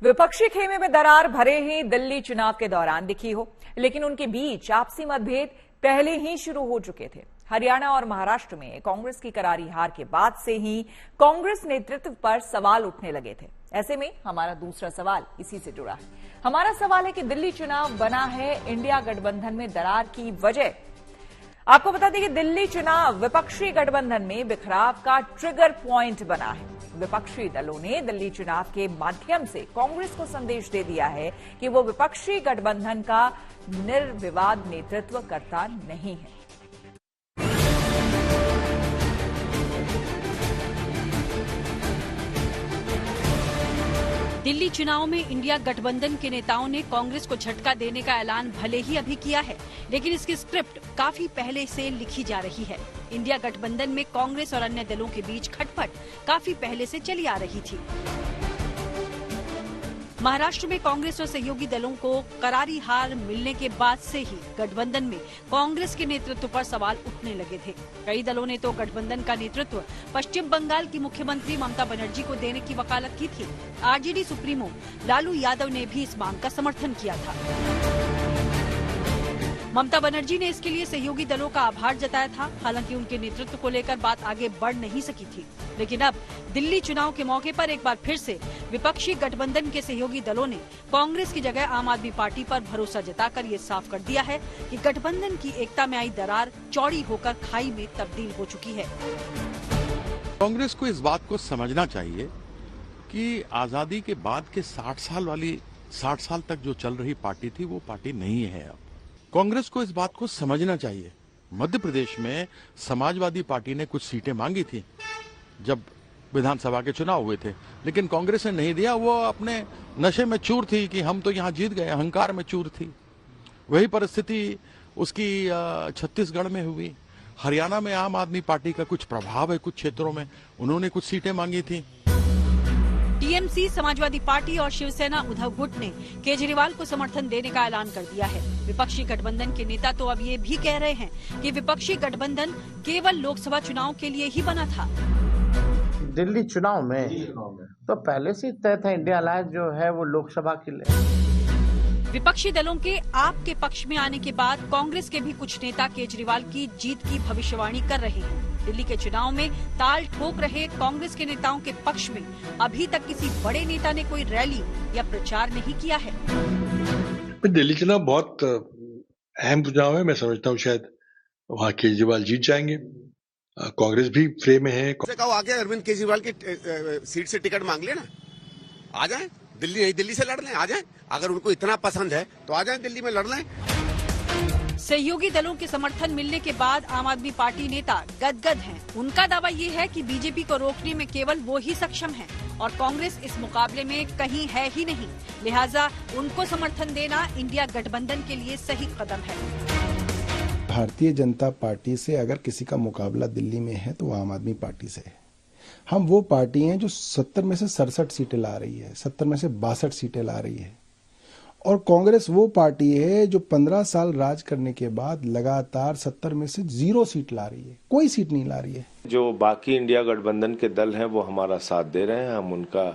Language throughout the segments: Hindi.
विपक्षी खेमे में दरार भरे ही दिल्ली चुनाव के दौरान दिखी हो, लेकिन उनके बीच आपसी मतभेद पहले ही शुरू हो चुके थे। हरियाणा और महाराष्ट्र में कांग्रेस की करारी हार के बाद से ही कांग्रेस नेतृत्व पर सवाल उठने लगे थे। ऐसे में हमारा दूसरा सवाल इसी से जुड़ा है। हमारा सवाल है कि दिल्ली चुनाव बना है इंडिया गठबंधन में दरार की वजह। आपको बता दें कि दिल्ली चुनाव विपक्षी गठबंधन में बिखराव का ट्रिगर पॉइंट बना है। विपक्षी दलों ने दिल्ली चुनाव के माध्यम से कांग्रेस को संदेश दे दिया है कि वो विपक्षी गठबंधन का निर्विवाद नेतृत्व करता नहीं है। दिल्ली चुनाव में इंडिया गठबंधन के नेताओं ने कांग्रेस को झटका देने का ऐलान भले ही अभी किया है, लेकिन इसकी स्क्रिप्ट काफी पहले से लिखी जा रही है। इंडिया गठबंधन में कांग्रेस और अन्य दलों के बीच खटपट काफी पहले से चली आ रही थी। महाराष्ट्र में कांग्रेस और सहयोगी दलों को करारी हार मिलने के बाद से ही गठबंधन में कांग्रेस के नेतृत्व पर सवाल उठने लगे थे। कई दलों ने तो गठबंधन का नेतृत्व पश्चिम बंगाल की मुख्यमंत्री ममता बनर्जी को देने की वकालत की थी। आरजेडी सुप्रीमो लालू यादव ने भी इस मांग का समर्थन किया था। ममता बनर्जी ने इसके लिए सहयोगी दलों का आभार जताया था। हालांकि उनके नेतृत्व को लेकर बात आगे बढ़ नहीं सकी थी, लेकिन अब दिल्ली चुनाव के मौके पर एक बार फिर से विपक्षी गठबंधन के सहयोगी दलों ने कांग्रेस की जगह आम आदमी पार्टी पर भरोसा जताकर ये साफ कर दिया है कि गठबंधन की एकता में आई दरार चौड़ी होकर खाई में तब्दील हो चुकी है। कांग्रेस को इस बात को समझना चाहिए कि आजादी के बाद के 60 साल तक जो चल रही पार्टी थी वो पार्टी नहीं है। अब कांग्रेस को इस बात को समझना चाहिए। मध्य प्रदेश में समाजवादी पार्टी ने कुछ सीटें मांगी थी जब विधानसभा के चुनाव हुए थे, लेकिन कांग्रेस ने नहीं दिया। वो अपने नशे में चूर थी कि हम तो यहां जीत गए, अहंकार में चूर थी। वही परिस्थिति उसकी छत्तीसगढ़ में हुई। हरियाणा में आम आदमी पार्टी का कुछ प्रभाव है, कुछ क्षेत्रों में उन्होंने कुछ सीटें मांगी थी। टीएमसी, समाजवादी पार्टी और शिवसेना उद्धव गुट ने केजरीवाल को समर्थन देने का ऐलान कर दिया है। विपक्षी गठबंधन के नेता तो अब ये भी कह रहे हैं कि विपक्षी गठबंधन केवल लोकसभा चुनाव के लिए ही बना था। दिल्ली चुनाव में तो पहले से तय था इंडिया अलायंस जो है वो लोकसभा के लिए। विपक्षी दलों के आपके पक्ष में आने के बाद कांग्रेस के भी कुछ नेता केजरीवाल की जीत की भविष्यवाणी कर रहे हैं। दिल्ली के चुनाव में ताल ठोक रहे कांग्रेस के नेताओं के पक्ष में अभी तक किसी बड़े नेता ने कोई रैली या प्रचार नहीं किया है। दिल्ली चुनाव बहुत अहम चुनाव है। मैं समझता हूँ शायद वहाँ केजरीवाल जीत जाएंगे। कांग्रेस भी फ्रेम में है। कहो आगे अरविंद केजरीवाल की सीट से टिकट मांग लेना, आ जाए दिल्ली से लड़ लें, आ जाए। अगर उनको इतना पसंद है तो आ जाए दिल्ली में लड़ लें। सहयोगी दलों के समर्थन मिलने के बाद आम आदमी पार्टी नेता गदगद हैं। उनका दावा ये है कि बीजेपी को रोकने में केवल वो ही सक्षम है और कांग्रेस इस मुकाबले में कहीं है ही नहीं। लिहाजा उनको समर्थन देना इंडिया गठबंधन के लिए सही कदम है। भारतीय जनता पार्टी से अगर किसी का मुकाबला दिल्ली में है तो आम आदमी पार्टी से है। हम वो पार्टी हैं जो 70 में से 67 सीटें ला रही है, 70 में से 62 सीटें ला रही है। और कांग्रेस वो पार्टी है जो 15 साल राज करने के बाद लगातार 70 में से 0 सीट ला रही है, कोई सीट नहीं ला रही है। जो बाकी इंडिया गठबंधन के दल हैं वो हमारा साथ दे रहे हैं। हम उनका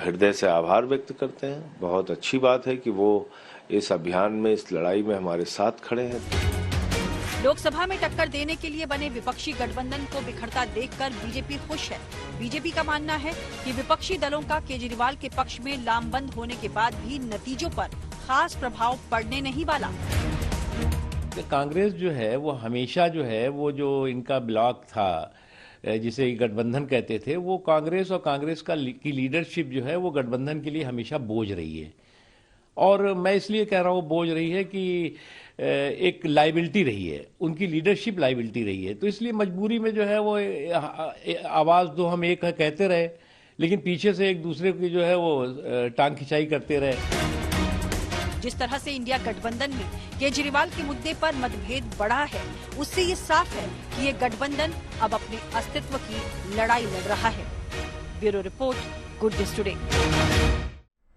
हृदय से आभार व्यक्त करते हैं। बहुत अच्छी बात है कि वो इस अभियान में, इस लड़ाई में हमारे साथ खड़े हैं। लोकसभा में टक्कर देने के लिए बने विपक्षी गठबंधन को बिखरता देखकर बीजेपी खुश है। बीजेपी का मानना है कि विपक्षी दलों का केजरीवाल के पक्ष में लामबंद होने के बाद भी नतीजों पर खास प्रभाव पड़ने नहीं वाला। कांग्रेस जो है वो हमेशा जो है वो जो इनका ब्लॉक था जिसे गठबंधन कहते थे, वो कांग्रेस और कांग्रेस की लीडरशिप जो है वो गठबंधन के लिए हमेशा बोझ रही है। और मैं इसलिए कह रहा हूँ बोझ रही है कि एक लाइबिलिटी रही है, उनकी लीडरशिप लाइबिलिटी रही है। तो इसलिए मजबूरी में जो है वो आवाज दो हम एक कहते रहे, लेकिन पीछे से एक दूसरे की जो है वो टांग खिंचाई करते रहे। जिस तरह से इंडिया गठबंधन में केजरीवाल के मुद्दे पर मतभेद बढ़ा है, उससे ये साफ है कि ये गठबंधन अब अपने अस्तित्व की लड़ाई लड़ रहा है। Bureau report, good news today.